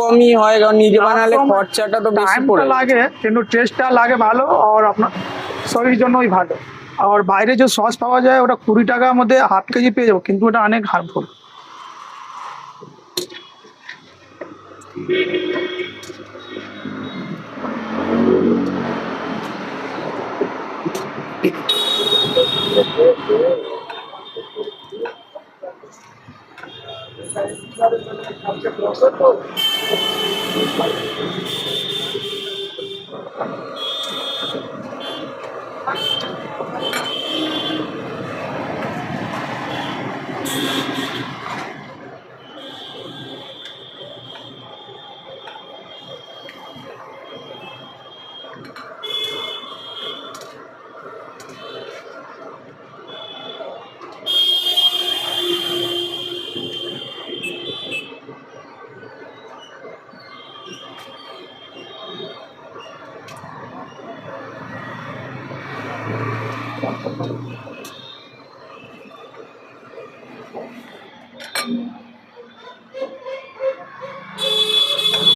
কমই হয়, কারণ নিজে বানালে খরচাটা তো বেশি পড়ে লাগে, কিন্তু টেস্টটা লাগে ভালো, আর আপনার শরীরের জন্যই ভালো। আর বাইরে যে সস পাওয়া যায় ওটা 20 টাকার মধ্যে হাফ কেজি পেয়ে যাবো, কিন্তু ওটা অনেক হার্মফুল।